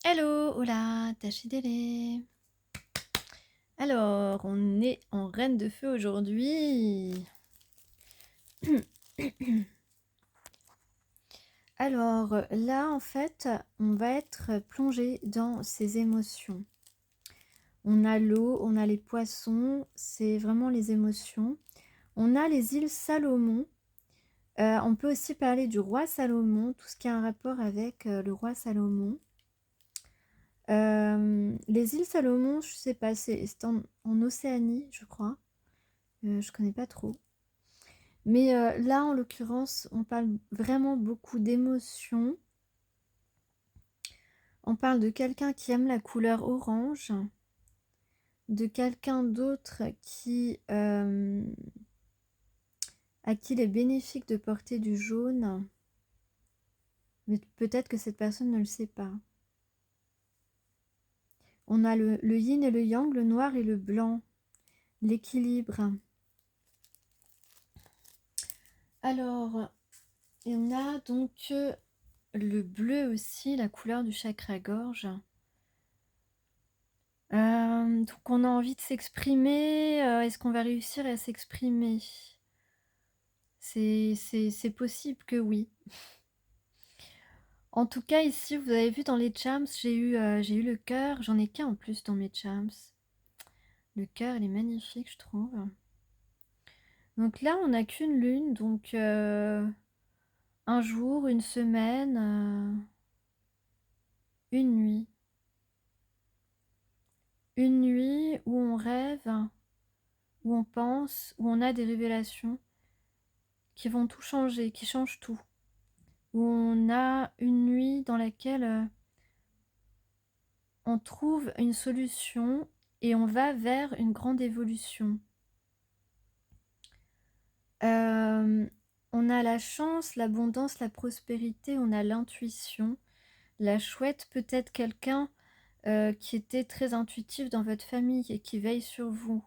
Hello, hola, Tachidele. Alors, on est en Reine de Feu aujourd'hui. Alors là, en fait, on va être plongé dans ses émotions. On a l'eau, on a les poissons, c'est vraiment les émotions. On a les îles Salomon. On peut aussi parler du roi Salomon, tout ce qui a un rapport avec le roi Salomon. Les îles Salomon, je sais pas, c'est en Océanie, je crois. Je connais pas trop. Mais là, en l'occurrence, on parle vraiment beaucoup d'émotions. On parle de quelqu'un qui aime la couleur orange, de quelqu'un d'autre à qui il est bénéfique de porter du jaune, mais peut-être que cette personne ne le sait pas. On a le yin et le yang, le noir et le blanc, l'équilibre. Alors, on a donc le bleu aussi, la couleur du chakra-gorge. Donc on a envie de s'exprimer, est-ce qu'on va réussir à s'exprimer? C'est possible que oui. En tout cas ici, vous avez vu dans les charms, j'ai eu le cœur, j'en ai qu'un en plus dans mes charms. Le cœur, il est magnifique, je trouve. Donc là, on n'a qu'une lune, donc un jour, une semaine, une nuit. Une nuit où on rêve, où on pense, où on a des révélations qui vont tout changer, qui changent tout. Où on a une nuit dans laquelle on trouve une solution et on va vers une grande évolution. On a la chance, l'abondance, la prospérité, on a l'intuition. La chouette, peut-être quelqu'un qui était très intuitif dans votre famille et qui veille sur vous.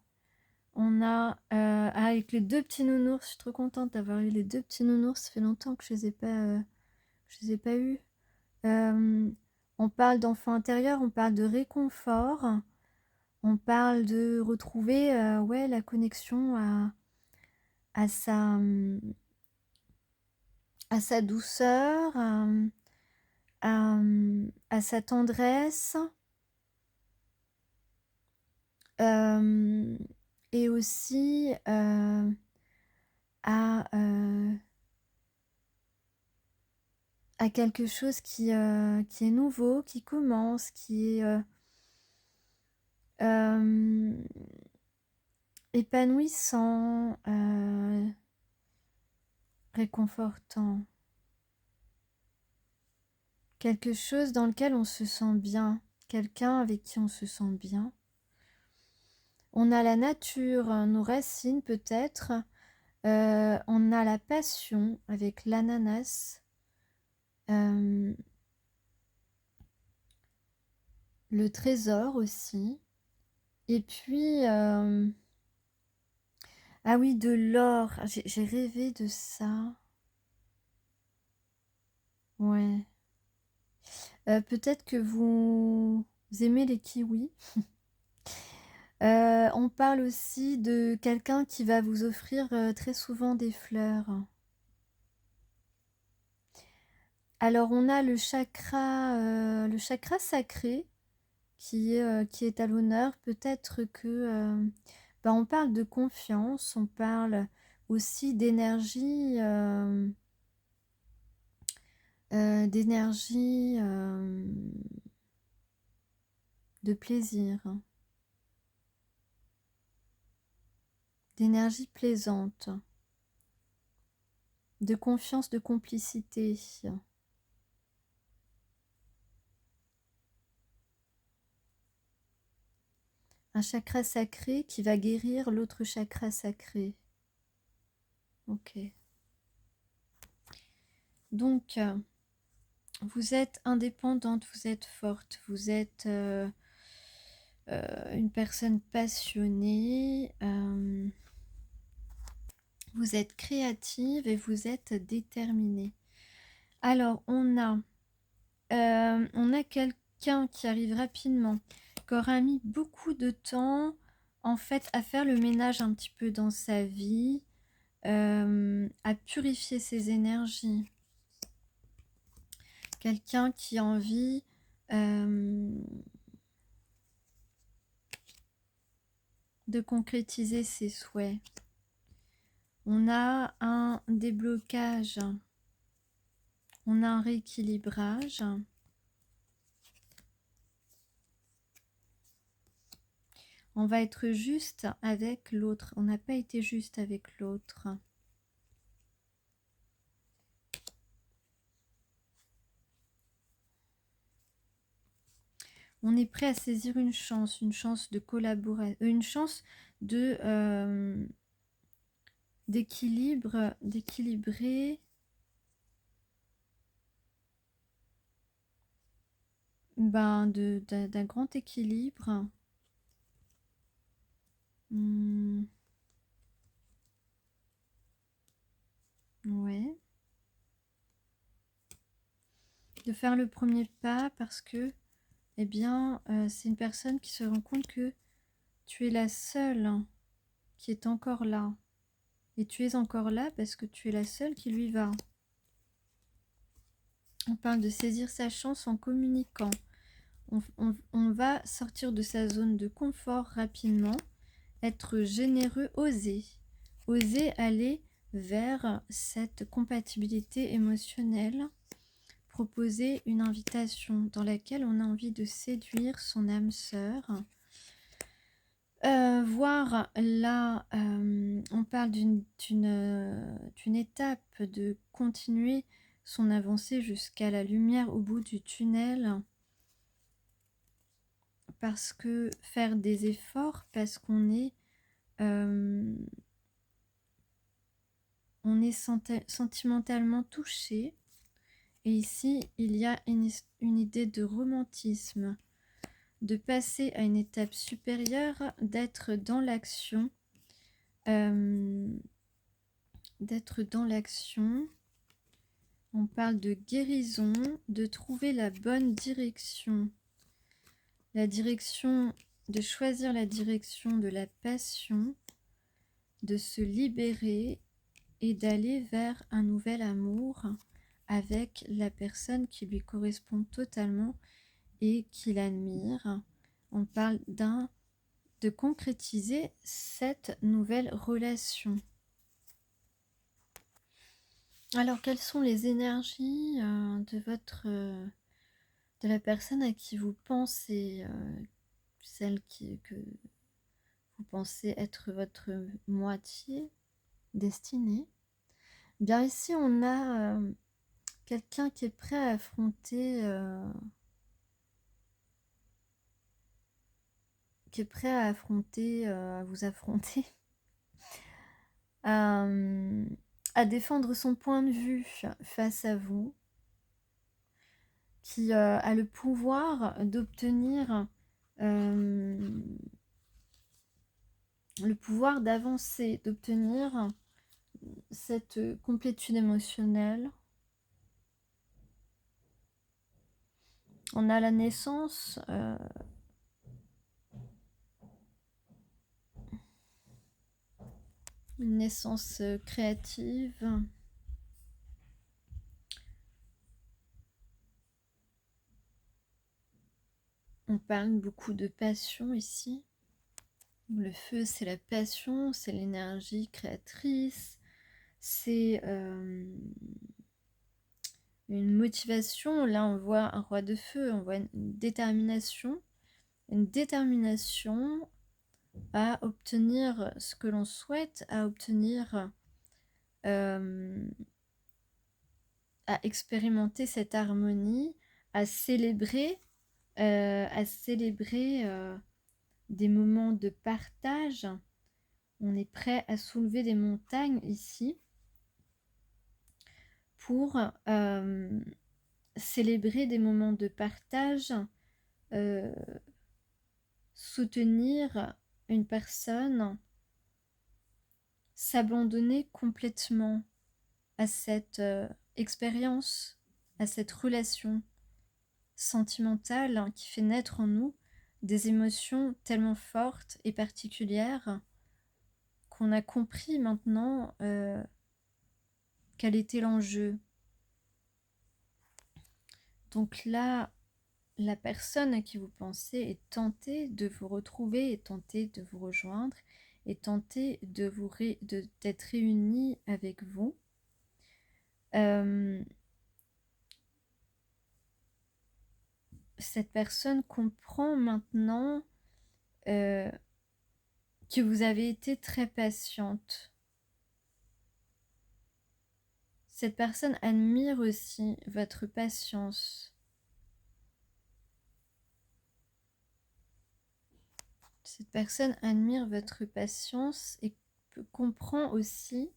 On a avec les deux petits nounours, je suis trop contente d'avoir eu les deux petits nounours, ça fait longtemps que je les ai pas eus. On parle d'enfant intérieur, on parle de réconfort, on parle de retrouver ouais, la connexion à sa, à sa douceur, à sa tendresse, et aussi à, à quelque chose qui est nouveau, qui commence, qui est épanouissant, réconfortant. Quelque chose dans lequel on se sent bien, quelqu'un avec qui on se sent bien. On a la nature, nos racines peut-être, on a la passion avec l'ananas, le trésor aussi, et puis, ah oui, de l'or, j'ai rêvé de ça, ouais. Peut-être que vous aimez les kiwis. On parle aussi de quelqu'un qui va vous offrir très souvent des fleurs. Alors on a le chakra sacré qui est à l'honneur. Peut-être que on parle de confiance, on parle aussi d'énergie de plaisir, d'énergie plaisante, de confiance, de complicité. Un chakra sacré qui va guérir l'autre chakra sacré. Ok. Donc, vous êtes indépendante, vous êtes forte, vous êtes une personne passionnée, vous êtes créative et vous êtes déterminée. Alors, on a quelqu'un qui arrive rapidement, qui aura mis beaucoup de temps en fait à faire le ménage un petit peu dans sa vie, à purifier ses énergies. Quelqu'un qui a envie de concrétiser ses souhaits. On a un déblocage, on a un rééquilibrage. On va être juste avec l'autre. On n'a pas été juste avec l'autre. On est prêt à saisir une chance de collaborer, une chance de d'équilibrer d'un grand équilibre. Ouais. De faire le premier pas parce que, eh bien, c'est une personne qui se rend compte que tu es la seule qui est encore là. Et tu es encore là parce que tu es la seule qui lui va. On parle de saisir sa chance en communiquant. On va sortir de sa zone de confort rapidement, être généreux, oser. Oser aller vers cette compatibilité émotionnelle, proposer une invitation dans laquelle on a envie de séduire son âme sœur. Voir là, on parle d'une étape de continuer son avancée jusqu'à la lumière au bout du tunnel, parce que faire des efforts, parce qu'on est sentimentalement touché. Et ici, il y a une idée de romantisme, de passer à une étape supérieure, d'être dans l'action, On parle de guérison, de trouver la bonne direction. De choisir la direction de la passion, de se libérer et d'aller vers un nouvel amour avec la personne qui lui correspond totalement et qui l'admire. On parle de concrétiser cette nouvelle relation. Alors, quelles sont les énergies de la personne à qui vous pensez, celle que vous pensez être votre moitié destinée? Bien, ici, on a quelqu'un qui est prêt à affronter, à vous affronter, à défendre son point de vue face à vous, qui a le pouvoir d'obtenir le pouvoir d'avancer, d'obtenir cette complétude émotionnelle. On a la naissance, une naissance créative. On parle beaucoup de passion ici. Le feu, c'est la passion, c'est l'énergie créatrice, c'est une motivation. Là, on voit un roi de feu, on voit une détermination à obtenir ce que l'on souhaite, à obtenir, à expérimenter cette harmonie, à célébrer des moments de partage. On est prêt à soulever des montagnes ici pour célébrer des moments de partage, soutenir une personne, s'abandonner complètement à cette expérience, à cette relation. sentimentale qui fait naître en nous des émotions tellement fortes et particulières qu'on a compris maintenant quel était l'enjeu. Donc là, la personne à qui vous pensez est tentée de vous retrouver, est tentée de vous rejoindre, est tentée d'être réunie avec vous. Cette personne comprend maintenant que vous avez été très patiente. Cette personne admire aussi votre patience. Cette personne admire votre patience et comprend aussi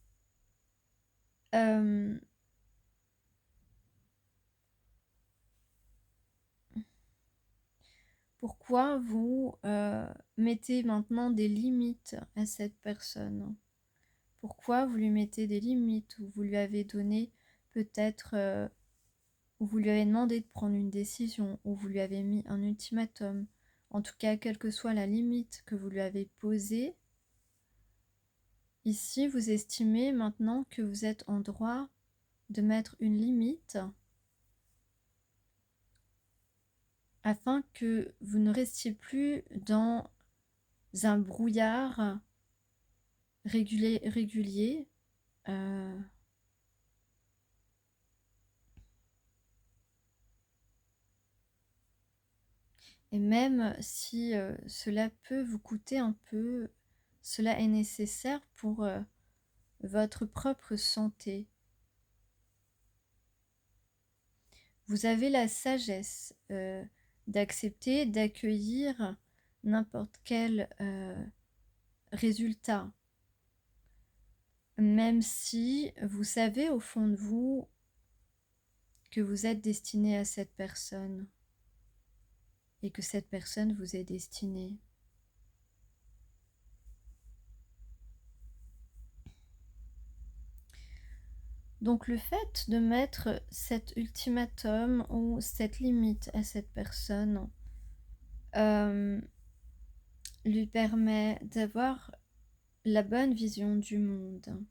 pourquoi vous mettez maintenant des limites à cette personne. Pourquoi vous lui mettez des limites, ou vous lui avez donné peut-être, ou vous lui avez demandé de prendre une décision, ou vous lui avez mis un ultimatum. En tout cas, quelle que soit la limite que vous lui avez posée, ici, vous estimez maintenant que vous êtes en droit de mettre une limite afin que vous ne restiez plus dans un brouillard régulier. Et même si cela peut vous coûter un peu, cela est nécessaire pour votre propre santé. Vous avez la sagesse d'accepter, d'accueillir n'importe quel résultat, même si vous savez au fond de vous que vous êtes destiné à cette personne et que cette personne vous est destinée. Donc le fait de mettre cet ultimatum ou cette limite à cette personne lui permet d'avoir la bonne vision du monde.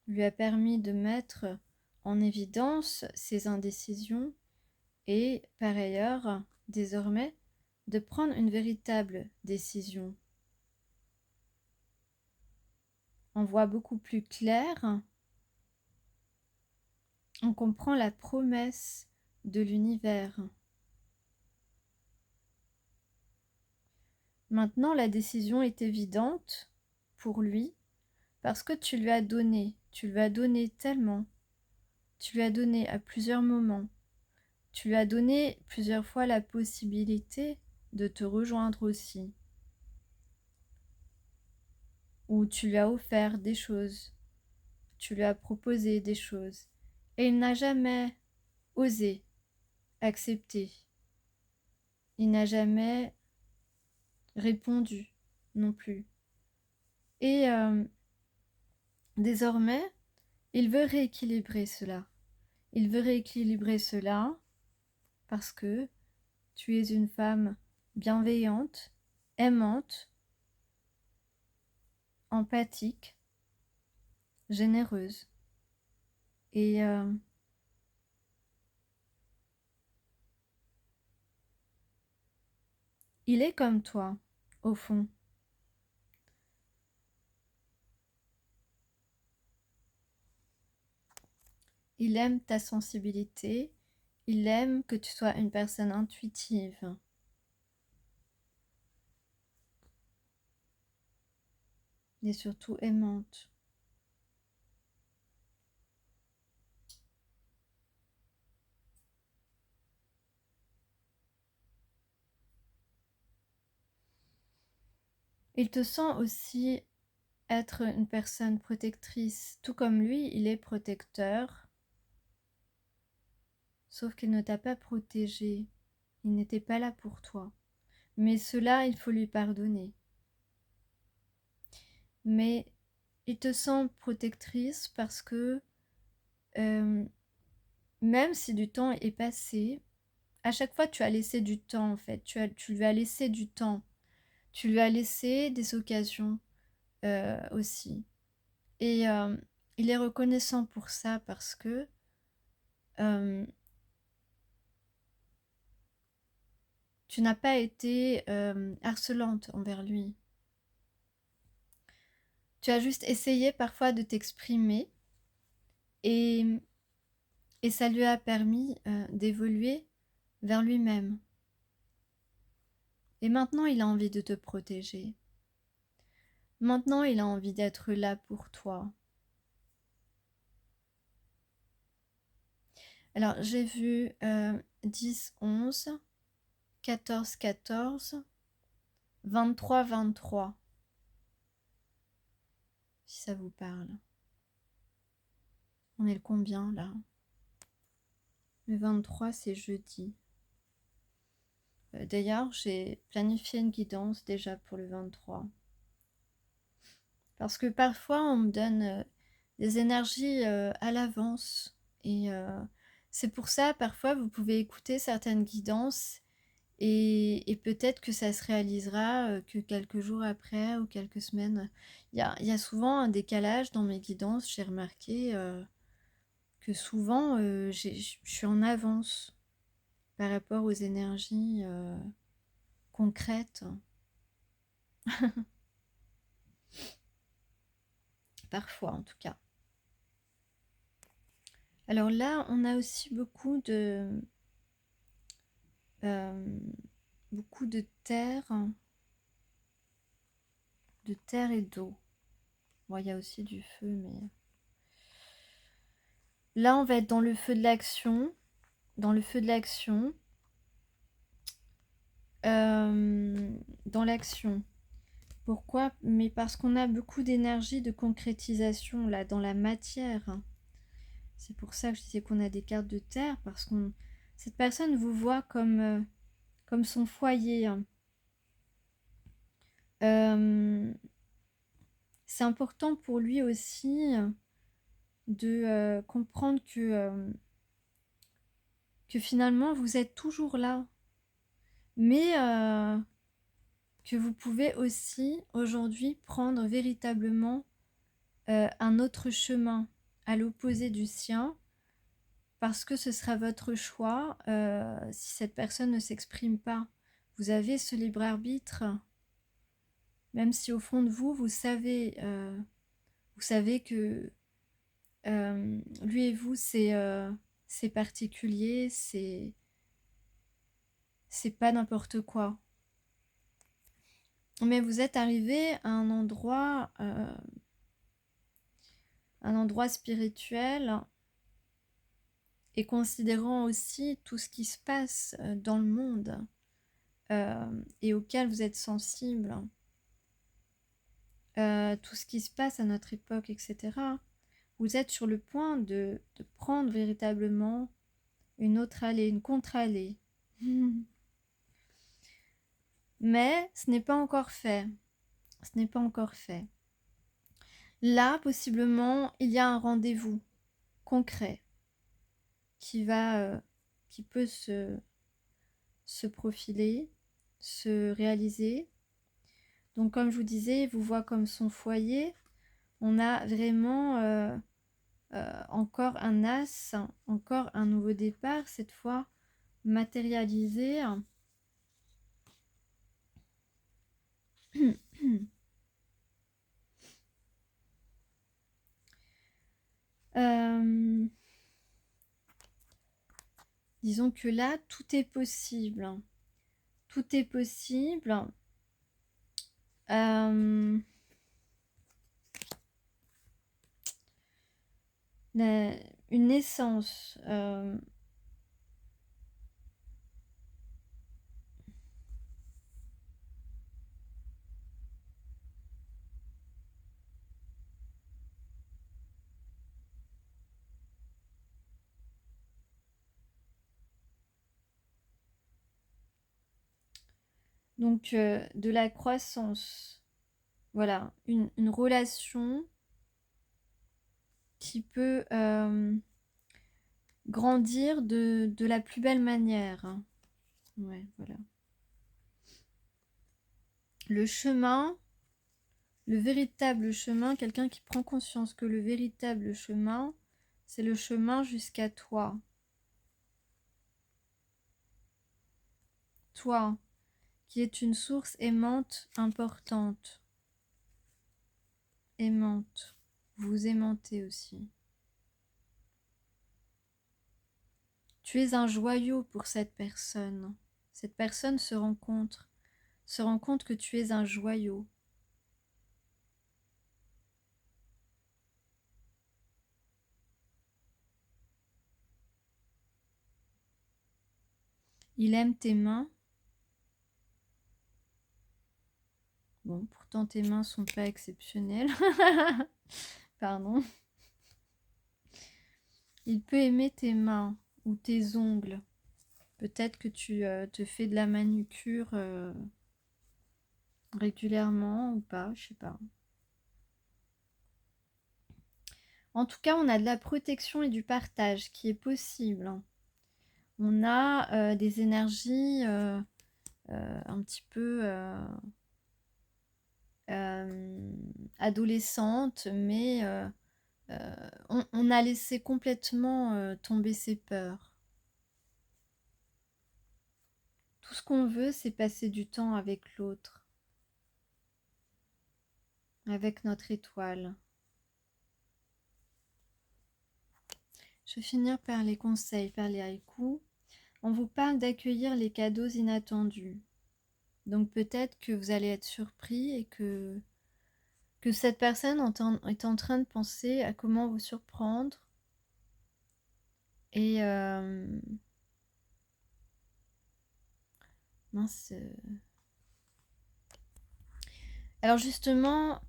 Lui a permis de mettre en évidence ses indécisions et par ailleurs, désormais, de prendre une véritable décision. On voit beaucoup plus clair, on comprend la promesse de l'univers. Maintenant, la décision est évidente pour lui parce que tu lui as donné tellement, tu lui as donné à plusieurs moments, tu lui as donné plusieurs fois la possibilité de te rejoindre aussi, ou tu lui as offert des choses, tu lui as proposé des choses, et il n'a jamais osé accepter, il n'a jamais répondu non plus. Et désormais, il veut rééquilibrer cela. Il veut rééquilibrer cela parce que tu es une femme bienveillante, aimante, empathique, généreuse. Et il est comme toi, au fond. Il aime ta sensibilité, il aime que tu sois une personne intuitive. Et surtout aimante. Il te sent aussi être une personne protectrice, tout comme lui, il est protecteur, sauf qu'il ne t'a pas protégé, il n'était pas là pour toi. Mais cela, il faut lui pardonner. Mais il te sent protectrice parce que même si du temps est passé, à chaque fois tu as laissé du temps en fait, tu lui as laissé du temps, tu lui as laissé des occasions aussi. Et il est reconnaissant pour ça parce que euh, tu n'as pas été harcelante envers lui. Tu as juste essayé parfois de t'exprimer et, et ça lui a permis d'évoluer vers lui-même. Et maintenant, il a envie de te protéger. Maintenant, il a envie d'être là pour toi. Alors, j'ai vu 10, 11, 14, 14, 23, 23. Si ça vous parle. On est le combien là? Le 23, c'est jeudi. D'ailleurs, j'ai planifié une guidance déjà pour le 23. Parce que parfois, on me donne des énergies à l'avance. Et c'est pour ça, parfois, vous pouvez écouter certaines guidances et peut-être que ça se réalisera que quelques jours après ou quelques semaines. Il y a souvent un décalage dans mes guidances. J'ai remarqué que souvent, je suis en avance par rapport aux énergies concrètes. Parfois, en tout cas. Alors là, on a aussi euh, beaucoup de terre et d'eau. Bon, il y a aussi du feu, mais là, on va être dans le feu de l'action, dans le feu de l'action, dans l'action. Pourquoi? Mais parce qu'on a beaucoup d'énergie de concrétisation là dans la matière. C'est pour ça que je disais qu'on a des cartes de terre, parce que cette personne vous voit comme son foyer. C'est important pour lui aussi de comprendre que finalement vous êtes toujours là, mais que vous pouvez aussi aujourd'hui prendre véritablement un autre chemin à l'opposé du sien, parce que ce sera votre choix si cette personne ne s'exprime pas. Vous avez ce libre arbitre, même si au fond de vous, vous savez que lui et vous, c'est particulier, c'est pas n'importe quoi. Mais vous êtes arrivé à un endroit spirituel, et considérant aussi tout ce qui se passe dans le monde et auquel vous êtes sensible, tout ce qui se passe à notre époque, etc. Vous êtes sur le point de prendre véritablement une autre allée, une contre-allée. Mais ce n'est pas encore fait. Ce n'est pas encore fait. Là, possiblement, il y a un rendez-vous concret qui peut se profiler, se réaliser. Donc, comme je vous disais, il vous voit comme son foyer. On a vraiment encore un as, encore un nouveau départ, cette fois matérialisé. Disons que là, tout est possible. Tout est possible. Une naissance. Donc, de la croissance. Voilà, une relation qui peut grandir de la plus belle manière. Ouais, voilà. Le chemin, le véritable chemin, quelqu'un qui prend conscience que le véritable chemin, c'est le chemin jusqu'à toi. Toi, qui est une source aimante importante. Aimante. Vous aimantez aussi. Tu es un joyau pour cette personne. Cette personne se rend compte que tu es un joyau. Il aime tes mains. Bon, pourtant tes mains sont pas exceptionnelles. Pardon. Il peut aimer tes mains ou tes ongles. Peut-être que tu te fais de la manucure régulièrement ou pas, je sais pas. En tout cas, on a de la protection et du partage qui est possible. On a des énergies un petit peu adolescentes, mais on a laissé complètement tomber ses peurs. Tout ce qu'on veut, c'est passer du temps avec l'autre, avec notre étoile. Je vais finir par les conseils, par les haïkus. On vous parle d'accueillir les cadeaux inattendus. Donc peut-être que vous allez être surpris et que cette personne est en train de penser à comment vous surprendre. Et mince. Alors justement,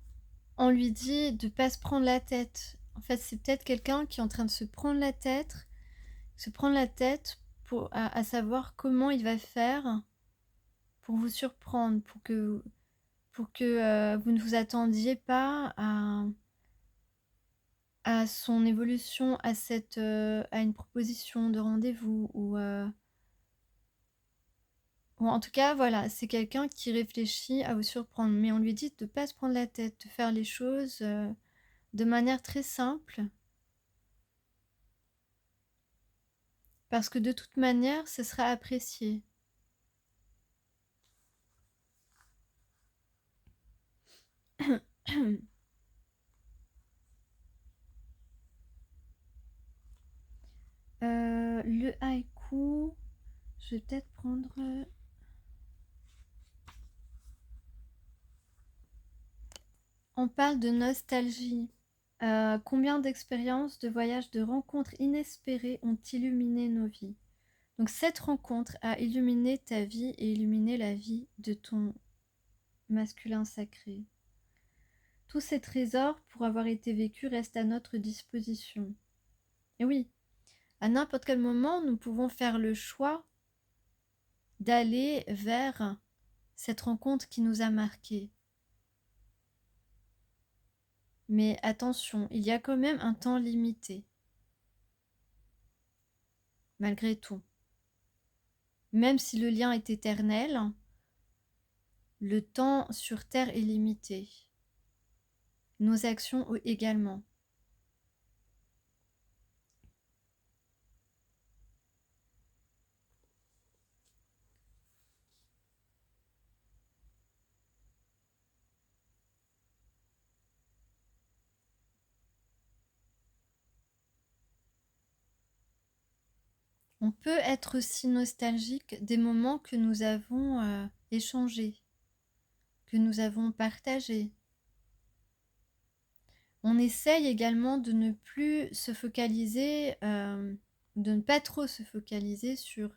on lui dit de ne pas se prendre la tête. En fait, c'est peut-être quelqu'un qui est en train de se prendre la tête pour, à savoir comment il va faire pour vous surprendre, pour que vous ne vous attendiez pas à son évolution, à une proposition de rendez-vous ou en tout cas, voilà, c'est quelqu'un qui réfléchit à vous surprendre, mais on lui dit de ne pas se prendre la tête, de faire les choses de manière très simple, parce que de toute manière, ce sera apprécié. Le haïku, je vais peut-être prendre... On parle de nostalgie. Combien d'expériences, de voyages, de rencontres inespérées ont illuminé nos vies? Donc cette rencontre a illuminé ta vie et illuminé la vie de ton masculin sacré. Tous ces trésors, pour avoir été vécus, restent à notre disposition. Et oui, à n'importe quel moment, nous pouvons faire le choix d'aller vers cette rencontre qui nous a marqués. Mais attention, il y a quand même un temps limité. Malgré tout. Même si le lien est éternel, le temps sur Terre est limité. Nos actions également. On peut être aussi nostalgique des moments que nous avons échangés, que nous avons partagés. On essaye également de ne plus se focaliser, de ne pas trop se focaliser sur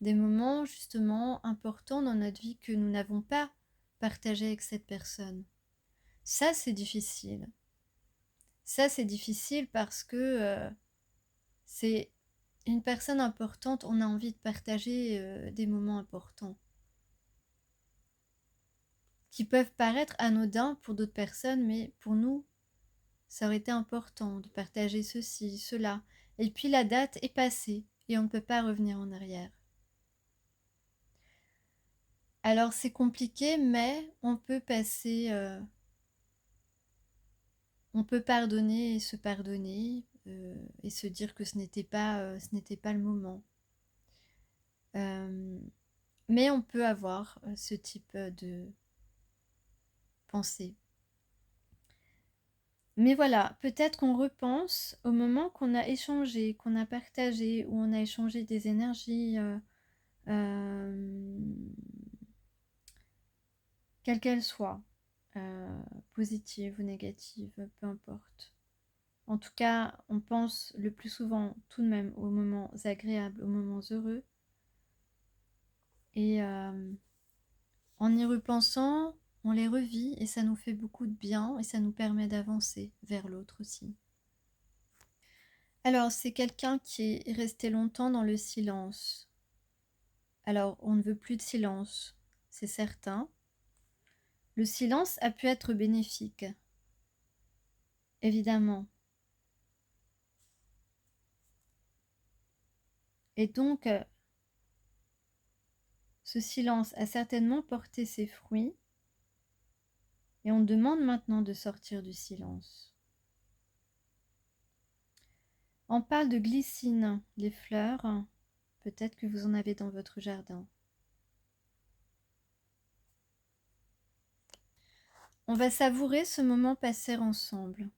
des moments justement importants dans notre vie que nous n'avons pas partagés avec cette personne. Ça, c'est difficile. Ça, c'est difficile parce que c'est une personne importante, on a envie de partager des moments importants qui peuvent paraître anodins pour d'autres personnes, mais pour nous, ça aurait été important de partager ceci, cela. Et puis la date est passée et on ne peut pas revenir en arrière. Alors c'est compliqué, mais on peut passer, on peut pardonner et se dire que ce n'était pas le moment. Mais on peut avoir ce type de pensée. Mais voilà, peut-être qu'on repense au moment qu'on a échangé, qu'on a partagé, où on a échangé des énergies, quelles qu'elles soient, positives ou négatives, peu importe. En tout cas, on pense le plus souvent tout de même aux moments agréables, aux moments heureux. Et en y repensant, on les revit et ça nous fait beaucoup de bien et ça nous permet d'avancer vers l'autre aussi. Alors, c'est quelqu'un qui est resté longtemps dans le silence. Alors, on ne veut plus de silence, c'est certain. Le silence a pu être bénéfique, évidemment. Et donc, ce silence a certainement porté ses fruits et on demande maintenant de sortir du silence. On parle de glycine, les fleurs. Peut-être que vous en avez dans votre jardin. On va savourer ce moment passé ensemble.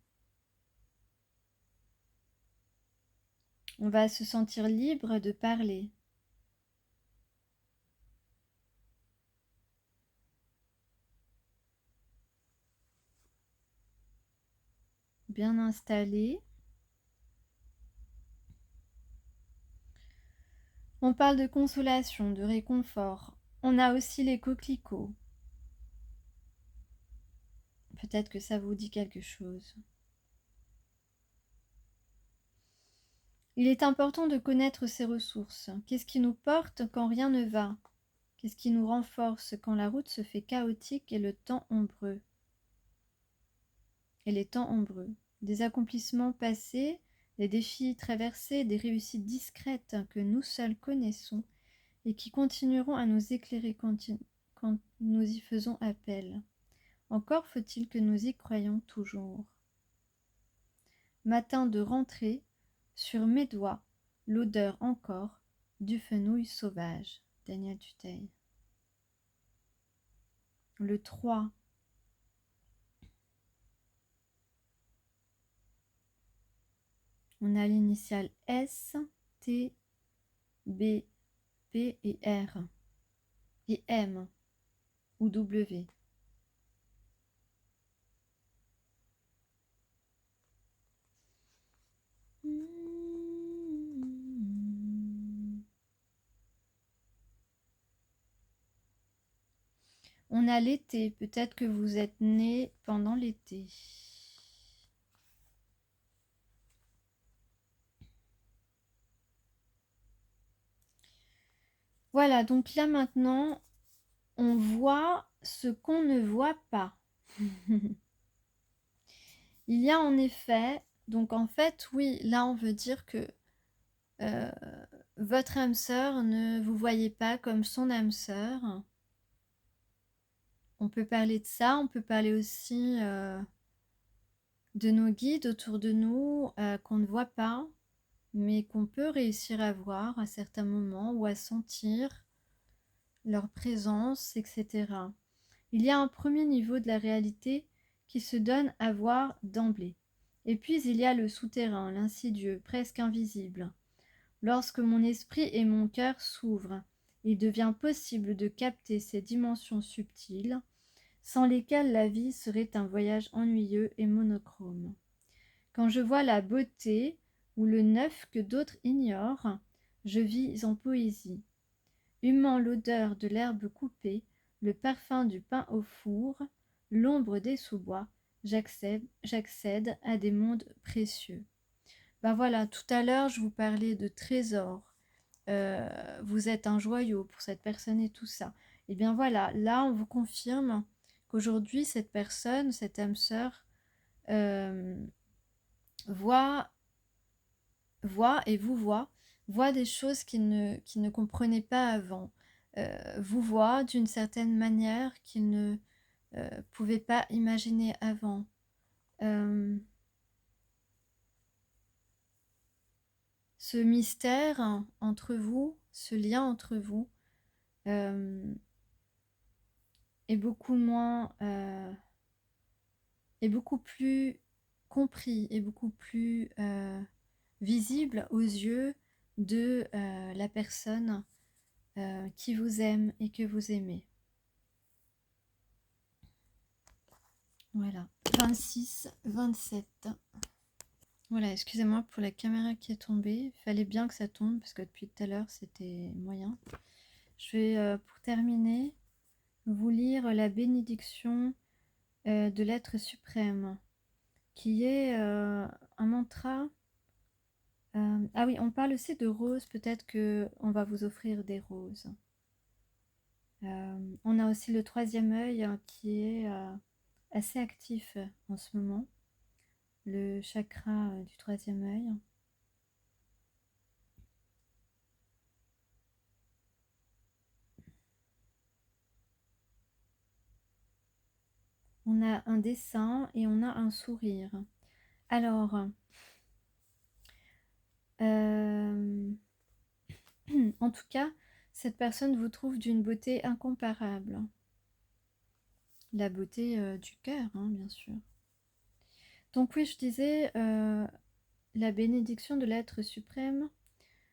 On va se sentir libre de parler. Bien installé. On parle de consolation, de réconfort. On a aussi les coquelicots. Peut-être que ça vous dit quelque chose. Il est important de connaître ses ressources. Qu'est-ce qui nous porte quand rien ne va? Qu'est-ce qui nous renforce quand la route se fait chaotique et le temps ombreux? Et les temps ombreux. Des accomplissements passés, des défis traversés, des réussites discrètes que nous seuls connaissons et qui continueront à nous éclairer quand nous y faisons appel. Encore faut-il que nous y croyions toujours. Matin de rentrée, sur mes doigts, l'odeur encore du fenouil sauvage. Daniel Dutheil. Le 3. On a l'initiale S, T, B, P et R. Et M ou W. On a l'été, peut-être que vous êtes né pendant l'été. Voilà, donc là maintenant, on voit ce qu'on ne voit pas. Il y a en effet, donc en fait, oui, là on veut dire que votre âme sœur ne vous voyez pas comme son âme sœur. On peut parler de ça, on peut parler aussi de nos guides autour de nous qu'on ne voit pas, mais qu'on peut réussir à voir à certains moments ou à sentir leur présence, etc. Il y a un premier niveau de la réalité qui se donne à voir d'emblée. Et puis il y a le souterrain, l'insidieux, presque invisible. Lorsque mon esprit et mon cœur s'ouvrent, il devient possible de capter ces dimensions subtiles, sans lesquelles la vie serait un voyage ennuyeux et monochrome. Quand je vois la beauté ou le neuf que d'autres ignorent, je vis en poésie. Humant l'odeur de l'herbe coupée, le parfum du pain au four, l'ombre des sous-bois, j'accède à des mondes précieux. Ben voilà, tout à l'heure, je vous parlais de trésors. Vous êtes un joyau pour cette personne et tout ça. Et bien voilà, là, on vous confirme qu'aujourd'hui, cette personne, cette âme sœur, voit voit et vous voit des choses qu'il ne comprenait pas avant, vous voit d'une certaine manière qu'il ne pouvait pas imaginer avant. Ce mystère entre vous, ce lien entre vous, est beaucoup moins, est beaucoup plus compris, est beaucoup plus visible aux yeux de la personne qui vous aime et que vous aimez. Voilà, 26, 27. Voilà, excusez-moi pour la caméra qui est tombée. Il fallait bien que ça tombe parce que depuis tout à l'heure c'était moyen. Je vais, pour terminer, vous lire la bénédiction de l'être suprême, qui est un mantra. Ah oui, on parle aussi de roses, peut-être qu'on va vous offrir des roses. On a aussi le troisième œil qui est assez actif en ce moment, le chakra du troisième œil. On a un dessin et on a un sourire. Alors, en tout cas, cette personne vous trouve d'une beauté incomparable. La beauté du cœur, hein, bien sûr. Donc oui, je disais, la bénédiction de l'être suprême,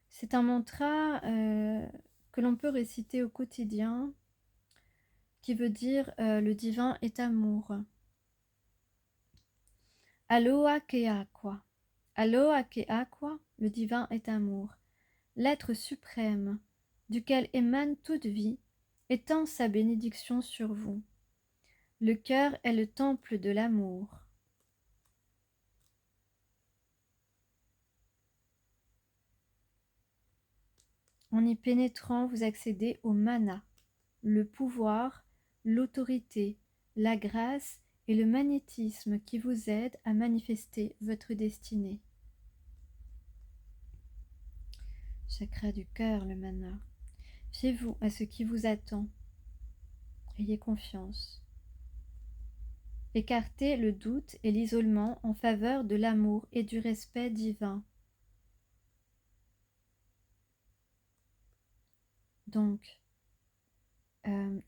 c'est un mantra que l'on peut réciter au quotidien, qui veut dire le divin est amour. Aloha Keakwa. Aloha Keakwa, le divin est amour. L'être suprême, duquel émane toute vie, étend sa bénédiction sur vous. Le cœur est le temple de l'amour. En y pénétrant, vous accédez au mana, le pouvoir, l'autorité, la grâce et le magnétisme qui vous aident à manifester votre destinée. Chakra du cœur, le mana. Fiez-vous à ce qui vous attend. Ayez confiance. Écartez le doute et l'isolement en faveur de l'amour et du respect divin. Donc,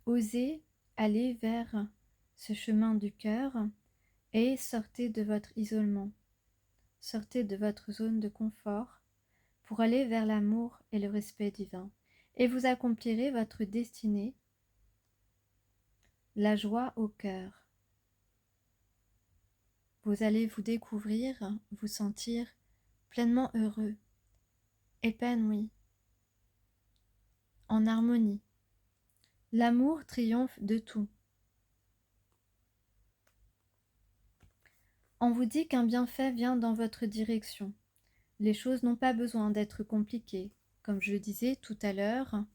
osez aller vers ce chemin du cœur et sortez de votre isolement. Sortez de votre zone de confort pour aller vers l'amour et le respect divin. Et vous accomplirez votre destinée, la joie au cœur. Vous allez vous découvrir, vous sentir pleinement heureux, épanoui, en harmonie. L'amour triomphe de tout. On vous dit qu'un bienfait vient dans votre direction. Les choses n'ont pas besoin d'être compliquées. Comme je le disais tout à l'heure,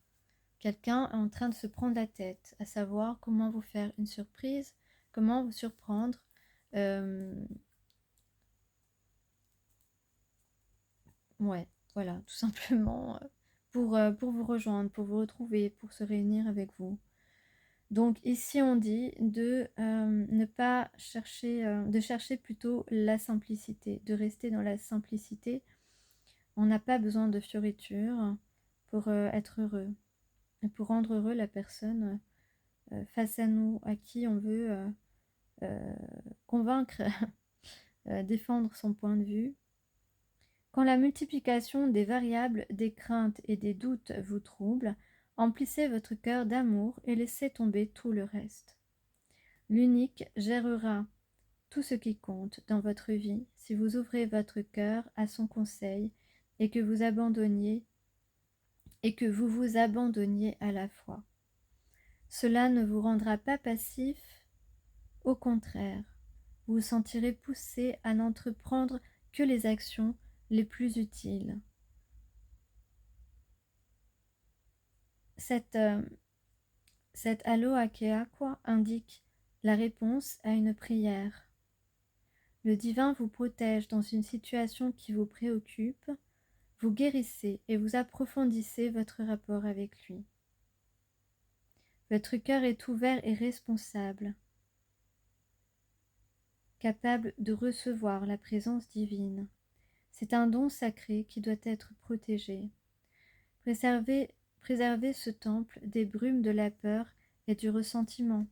quelqu'un est en train de se prendre la tête, à savoir comment vous faire une surprise, comment vous surprendre. Ouais, voilà, tout simplement pour vous rejoindre, pour vous retrouver, pour se réunir avec vous. Donc ici on dit de ne pas chercher, de chercher plutôt la simplicité, de rester dans la simplicité. On n'a pas besoin de fioritures pour être heureux, et pour rendre heureux la personne face à nous, à qui on veut convaincre, défendre son point de vue. Quand la multiplication des variables, des craintes et des doutes vous trouble, emplissez votre cœur d'amour et laissez tomber tout le reste. L'unique gérera tout ce qui compte dans votre vie si vous ouvrez votre cœur à son conseil et que vous vous abandonniez à la foi. Cela ne vous rendra pas passif, au contraire, vous vous sentirez poussé à n'entreprendre que les actions les plus utiles. Cette Aloha Keakwa indique la réponse à une prière. Le divin vous protège dans une situation qui vous préoccupe Vous guérissez et vous approfondissez votre rapport avec lui. Votre cœur est ouvert et responsable, capable de recevoir la présence divine. C'est un don sacré qui doit être protégé. Préservez ce temple des brumes de la peur et du ressentiment.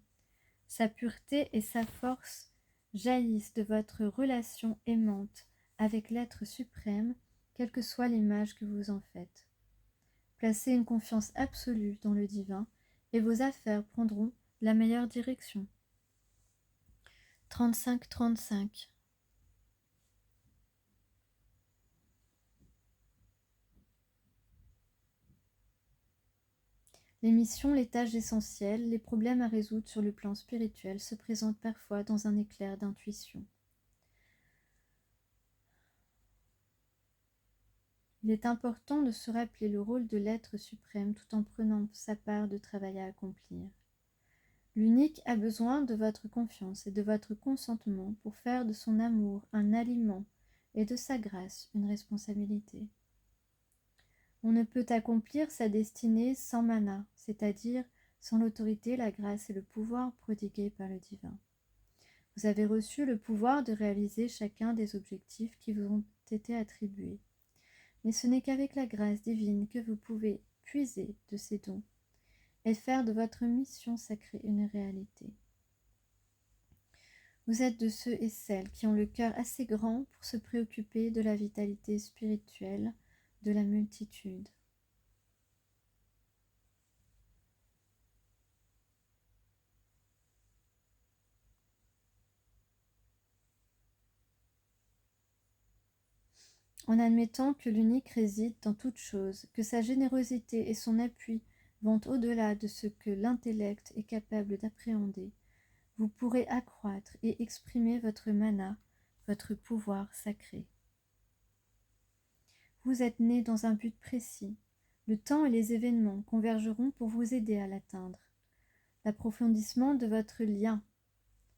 Sa pureté et sa force jaillissent de votre relation aimante avec l'être suprême, quelle que soit l'image que vous en faites. Placez une confiance absolue dans le divin et vos affaires prendront la meilleure direction. 35-35. Les missions, les tâches essentielles, les problèmes à résoudre sur le plan spirituel se présentent parfois dans un éclair d'intuition. Il est important de se rappeler le rôle de l'être suprême tout en prenant sa part de travail à accomplir. L'unique a besoin de votre confiance et de votre consentement pour faire de son amour un aliment et de sa grâce une responsabilité. On ne peut accomplir sa destinée sans mana, c'est-à-dire sans l'autorité, la grâce et le pouvoir prodigués par le divin. Vous avez reçu le pouvoir de réaliser chacun des objectifs qui vous ont été attribués. Mais ce n'est qu'avec la grâce divine que vous pouvez puiser de ces dons et faire de votre mission sacrée une réalité. Vous êtes de ceux et celles qui ont le cœur assez grand pour se préoccuper de la vitalité spirituelle de la multitude. En admettant que l'unique réside dans toute chose, que sa générosité et son appui vont au-delà de ce que l'intellect est capable d'appréhender, vous pourrez accroître et exprimer votre mana, votre pouvoir sacré. Vous êtes né dans un but précis. Le temps et les événements convergeront pour vous aider à l'atteindre. L'approfondissement de votre lien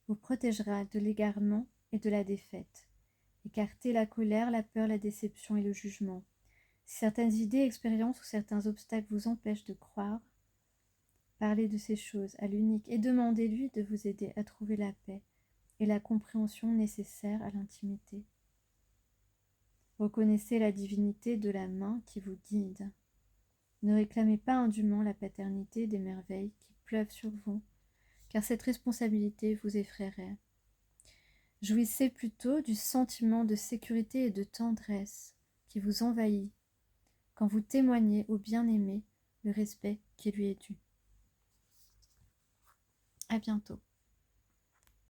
vous protégera de l'égarement et de la défaite. Écartez la colère, la peur, la déception et le jugement. Si certaines idées, expériences ou certains obstacles vous empêchent de croire, parlez de ces choses à l'unique et demandez-lui de vous aider à trouver la paix et la compréhension nécessaires à l'intimité. Reconnaissez la divinité de la main qui vous guide. Ne réclamez pas indûment la paternité des merveilles qui pleuvent sur vous, car cette responsabilité vous effraierait. Jouissez plutôt du sentiment de sécurité et de tendresse qui vous envahit quand vous témoignez au bien-aimé le respect qui lui est dû. À bientôt.